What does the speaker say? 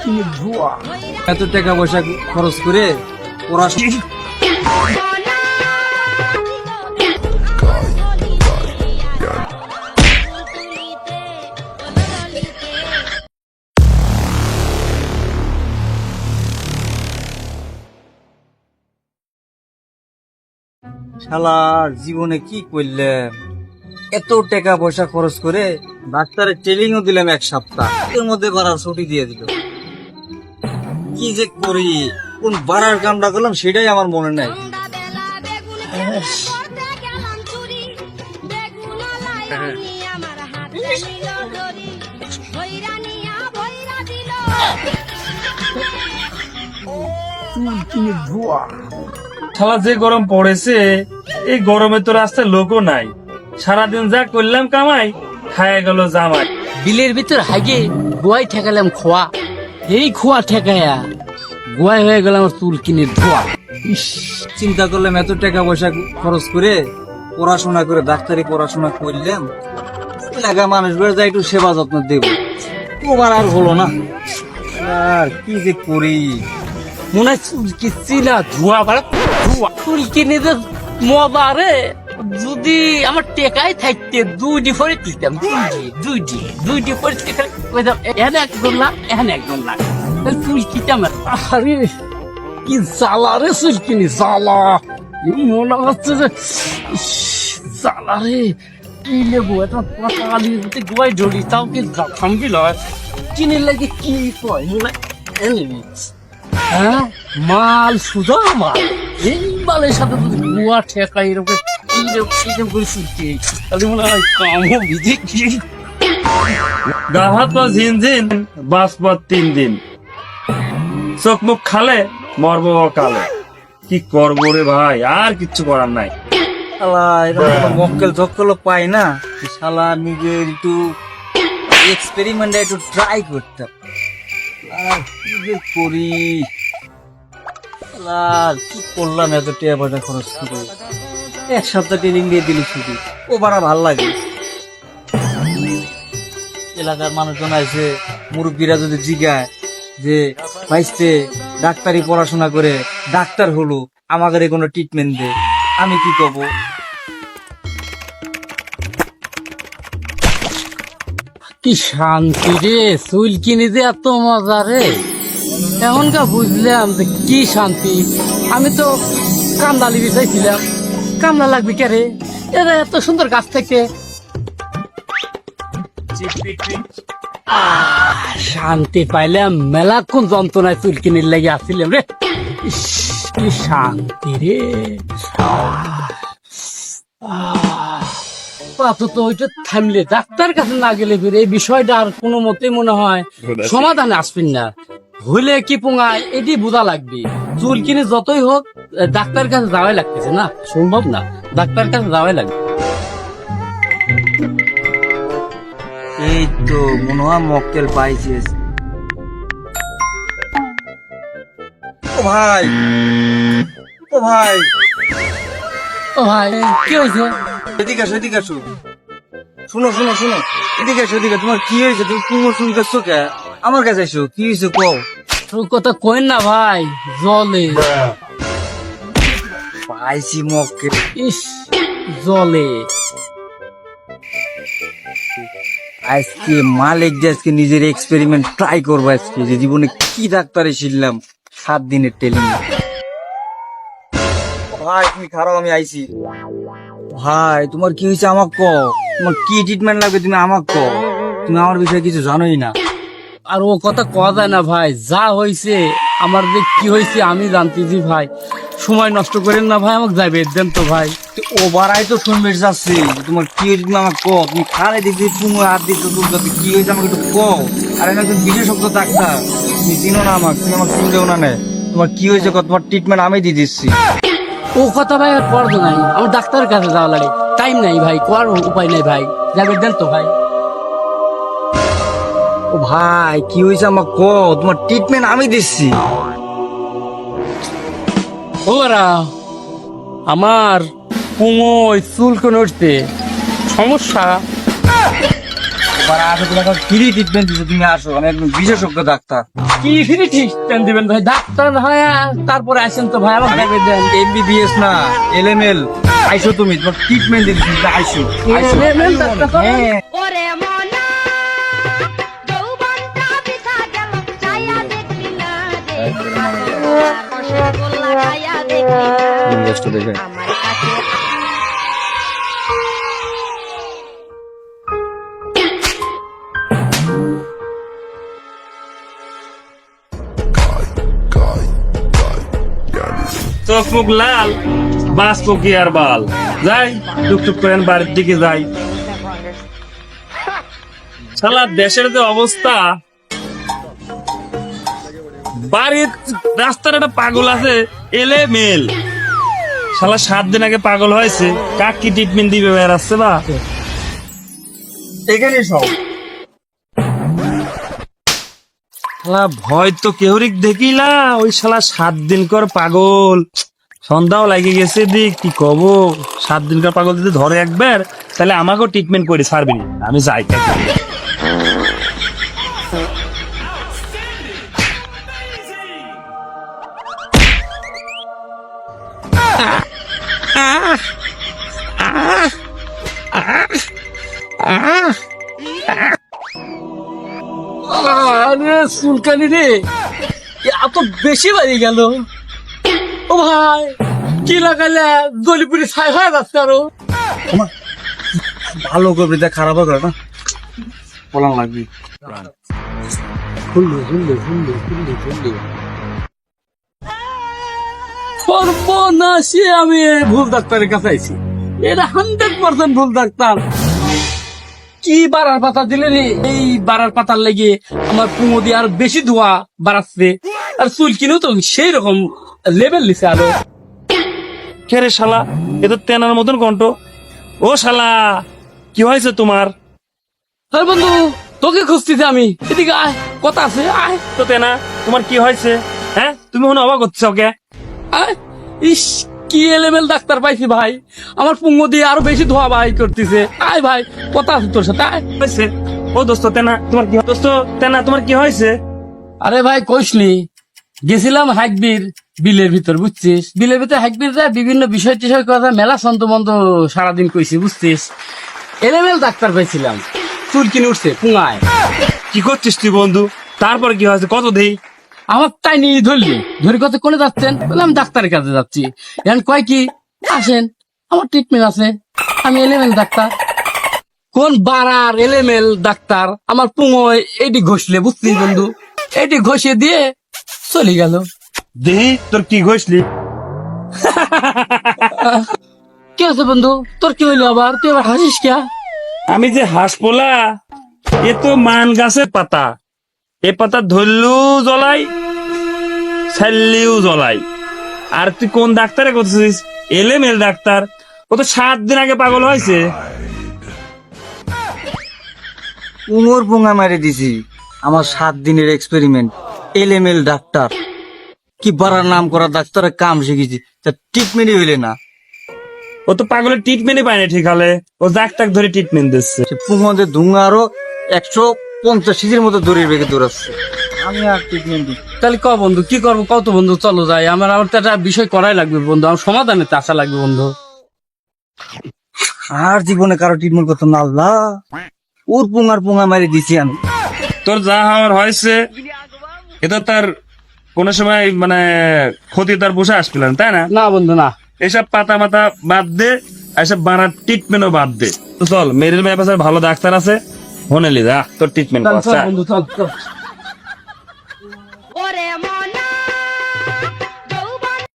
চুলকিনির ধোয়া। এত টাকা পয়সা খরচ করে পড়াশোনা শালার জীবনে কি করলাম, এত টাকা পয়সা খরচ করে ডাক্তারের ট্রেনিংও দিলাম 1 সপ্তাহ, এর মধ্যে বাড়ার ছুটি দিয়ে দিল। কি যে করি, কোন বাড়ার কামটা করলাম সেটাই আমার মনে নাই। চুলকিনির ধোয়া। শালা যে গরম পড়েছে, এই গরমে তো রাস্তায় লোকও নাই। সারাদিন যা করলাম কামাই, খায় গেল জামাই। বিলের ভিতর হাগে গোয়াই ঠেকালাম খোয়া, এই খোয়া ঠেকায়া গোয়াই হয়ে গেল আমার চুলকিনির ধোয়া। চিন্তা করলাম এত টাকা পয়সা খরচ করে পড়াশোনা করে ডাক্তারি পড়াশোনা করলাম, এলাকা মানুষগুলো যা একটু সেবা যত্ন দেব, তোমার আর হলো না। আর কি যে করি, মনে হয় চুলকি চিলা ধোয়া ভাড়া ধোয়া। চুলকিনি যে মজা রে, যদি আমার টেকাই থাকতে দুইটি ফরে দিতাম, দুইটি ফরে এখানে একদম না, এখানে একদম না, চুলকিতাম। আরে কি জ্বালা রে চুলকিনি, জ্বালা। মনে হচ্ছে যে জ্বালা রে, কি নেবো এটা কালি গোয়াই ধরি, তাও কি থামবি লয় কিনে লাগে কি কয় মনে হ্যাঁ মাল সুদা মাল। এই মালের সাথে যদি গোয়া ঠেকা এরকম এইরকম করে শুনতে, তাহলে মনে হয় কামও ভিজে কি। গা হাত পা ঝিনঝিন, বাস পথ 3 দিন, চোখ মুখ খালে মরবো কালে। কি করবো রে ভাই, আর কিচ্ছু করার নাই। শালা এরকম মক্কেল ধক্কল পাই না, শালা নিজের একটু এক্সপেরিমেন্ট একটু ট্রাই করতাম। আর কি যে করি, শালা কি করলাম এত টাকা পয়সা খরচ করে, 1 সপ্তাহ ট্রেনিং দিয়ে দিল ছুটি, ও বাড়া ভাল লাগে। এলাকার মানুষজন আছে, মুরব্বীরা যদি জিগায় যে ভাইস্তে ডাক্তারি পড়াশোনা করে ডাক্তার হলো, আমাদের কোনো ট্রিটমেন্ট দে, আমি কি কব? কি শান্তি রে, চুলকিনি যে এত মজা রে, এমনকা বুঝলাম যে কি শান্তি। আমি তো কামদালি বিছাইছিলাম, কামলা লাগবে কে রে, এরা এত সুন্দর গাছ থেকে শান্তি পাইলাম। মেলাক্ষণ যন্ত্রণায় চুলকিনির লেগে আসছিলাম রে, ইস, কি শান্তি রে। আপাতত ওইটা থামলে, ডাক্তার কাছে না গেলে ফিরে এই বিষয়টা আর কোনো মতেই মনে হয় সমাধানে আসবেন না। হইলে কি পোঙায় এটি বোঝা লাগবে, চুলকিনি যতই হোক ডাক্তার কাছে যাওয়াই লাগতেছে না, সম্ভব না, ডাক্তার কাছে যাওয়াই লাগবে। এই তো মনে হয় মক্কেল পাইছি। ও ভাই, ও ভাই, ও ভাই কি হয়েছে? এদিকে আসো, এদিকে আসো। শুনো শুনো শুনো, এদিকে আসো, এদিকে। তোমার কি হয়েছে? তুমি কুমোর শুনতেছো কে? আমার কাছে এসো, কি হয়েছে কও। তোর কথা কইন না ভাই, জলে পাইছি মক্কেল। ইস, জলে আজকে মালিক যে আজকে নিজের এক্সপেরিমেন্ট ট্রাই করবো আজকে, যে জীবনে কি ডাক্তারে শিখলাম 7 দিনের ট্রেনিং। ভাই তুমি খারাপ, আমি আইছি। ভাই তোমার কি হয়েছে আমাক ক, তোমার কি ট্রিটমেন্ট লাগবে তুমি আমাক ক, তুমি আমার বিষয়ে কিছু জানোই না। আর ও কথা কওয়া যায় না ভাই, যা হয়েছে আমার যে কি হয়েছে আমি জানতেছি ভাই, সময় নষ্ট করেন না ভাই, আমাকে যাবে দেন তো ভাই। ও বারাই তো শুনবে যাচ্ছি, তোমার কি হয়েছে তুমি আমাকে ক। তুমি খালে দেখছি তুমি হাত দিচ্ছো তুলতে, কি হয়েছে আমাকে একটু ক। আর আমি একজন বিশেষজ্ঞ ডাক্তার, তুমি চিনো না আমাকে, তুমি আমার চিনতেও না নে। তোমার কি হয়েছে ক, তোমার ট্রিটমেন্ট আমি দিয়ে দিচ্ছি। ও কথা ভাই আর পড় নাই, আমার ডাক্তারের কাছে যাওয়া লাগে, টাইম নাই ভাই, কোয়ার উপায় নাই ভাই, যাবে দেন তো ভাই। ও ভাই কি হয়েছে আমাকে ক, তোমার ট্রিটমেন্ট আমি দিচ্ছি। ওরা আমার কুমোয় চুল কোন উঠতে সমস্যা, আর আসো, তোমাকে ফ্রি ট্রিটমেন্ট দিচ্ছে, তুমি আসো, আমি একদম বিশেষজ্ঞ ডাক্তার। কি ফ্রি ট্রিটমেন্ট দিবেন ভাই? ডাক্তার হয় তারপরে আসেন তো ভাই, আমার ভেবে দেন। এমবিবিএস না, এলএমএল। আইসো তুমি, তোমার ট্রিটমেন্ট দিচ্ছি, আইসো আইসো। LML ডাক্তার তো? হ্যাঁ, ওরে মনা যৌবনটা বৃথা গেল ছায়া দেখলি না রে রসগোল্লা খায়া দেখলি না আমার কাছে চোখ মুখ লাল, বাঁচবো কি আর বাল। যাই টুকটুক করে বাড়ির দিকে যাই। শালা দেশের যে অবস্থা, বাড়ির রাস্তার একটা পাগল আছে এলে মেল, শালা 7 দিন আগে পাগল হয়েছে, কাক কি ট্রিটমেন্ট দিবে বেড়াচ্ছে বা। এখানে সব শালা ভয় তো কেউরিক দেখিলা, ওই শালা 7 দিন কর পাগল, সন্ধ্যাও লাগে গেছে দিক, কি কব। 7 দিন কর পাগল যদি ধরে একবার, তাহলে আমাকেও ট্রিটমেন্ট করে ছাড়বি না, আমি যাই। আরে চুলকানি রে, এত বেশি বাড়ি গেল। ও ভাই, কি লাগাইলে জলিপুরি ছাই হয়ে যাচ্ছে আরো। ভালো করবে, দেখ খারাপ করে না, পলাং লাগবি। সর্বনাশে আমি এই ভুল ডাক্তারের কাছে আইছি। এটা 100% ভুল ডাক্তার। কি বাড়ার পাতা দিলে রে? এই বাড়ার পাতার লেগে আমার পুঙো দিয়ে আর বেশি ধোয়া বাড়াচ্ছে, আর চুল কিনেও তো সেই রকম লেভেল নিছে আরো। কে রে শালা, এ তো তেনার মতন কণ্ঠ। ও শালা, কি হয়েছে তোমার? আরে বন্ধু, তোকে খুঁজতেছি আমি, এদিকে আয়, কথা আছে, আয় তো তেনা, তোমার কি হয়েছে? হ্যাঁ, তুমি মনে অবাক হচ্ছ ওকে? আয়। ইস, কি এলেমেল ডাক্তার পাইছি ভাই, আমার পুঙ্গ দিয়ে আরো বেশি ধোয়া বাই করতেছে। আয় ভাই, কথা আছে তোর সাথে, আয়। হয়েছে? ও দোস্ত তেনা, তোমার কি দোস্ত তেনা, তোমার কি হয়েছে? আরে ভাই কইসনি, গেছিলাম হাইকবির বিলের ভিতর, বুঝছিস? বিলের ভিতর হাইকবির যায়, বিভিন্ন বিষয় টিষয় কথা মেলা সন্ত মন্ত সারাদিন কইছি, বুঝছিস? এলেমেল ডাক্তার পাইছিলাম, চুল কিনে উঠছে পুঙায়। কি করছিস তুই বন্ধু? তারপর কি হয়েছে, কত দেই? আমার তাই নিয়ে ধরলি, ধরে কত কোনে যাচ্ছেন? বলে আমি ডাক্তারের কাছে যাচ্ছি। এখন কয় কি, আসেন, আমার ট্রিটমেন্ট আছে, আমি এলেমেল ডাক্তার। কোন বাড়ার এলেমেল ডাক্তার আমার পুঙোয় এটি ঘষলে, বুঝছিস বন্ধু? এটি ঘষে দিয়ে চলে গেল। দেহি তোর কি ঘষলি? কি আছে বন্ধু, তোর কি হইলো আবার? তুই আবার হাসিস কে? আমি যে হাঁসপোলা, এ তো মান গাছের পাতা, এ পাতা ধরলেও জ্বলাই, ছাড়লেও জ্বলাই। আর তুই কোন ডাক্তারে করছিস? এলেমেল ডাক্তার। ও তো 7 দিন আগে পাগল হয়েছে। উমর পোঙা মারি দিছি, আমার 7 দিনের এক্সপেরিমেন্ট। এলএমএল ডাক্তার, কি বাড়ার নাম করা ডাক্তারের কাম শিখেছি, তা ট্রিটমেন্টই হইলে না। ও তো পাগলের ট্রিটমেন্টই পায় না ঠিক হলে, ও জাক টাক ধরে ট্রিটমেন্ট দিচ্ছে। সে পুঙদের ধুঙা আরো 150 সিজির মতো দৌড়ের বেগে দৌড়াচ্ছে, আমি আর ট্রিটমেন্ট দিই। তাহলে ক বন্ধু, কি করবো কত বন্ধু? চলো যাই, আমার তো একটা বিষয় করাই লাগবে বন্ধু, আমার সমাধানে তো আসা লাগবে বন্ধু। আর জীবনে কারো ট্রিটমেন্ট করতাম না, আল্লাহ ওর পোঙা মারি দিছি আমি। তোর যা হওয়ার হয়েছে, এটা তার কোন সময় মানে ক্ষতি তার বসে আসছিল না, তাই না? না বন্ধু না। এসব পাতা মাতা বাদ দে, এসব বানার ট্রিটমেন্টও বাদ দে। তো চল, মেরিল মেয়ে পাশে ভালো ডাক্তার আছে, হনেলি যা তোর ট্রিটমেন্ট চল চল বন্ধু, চল চল।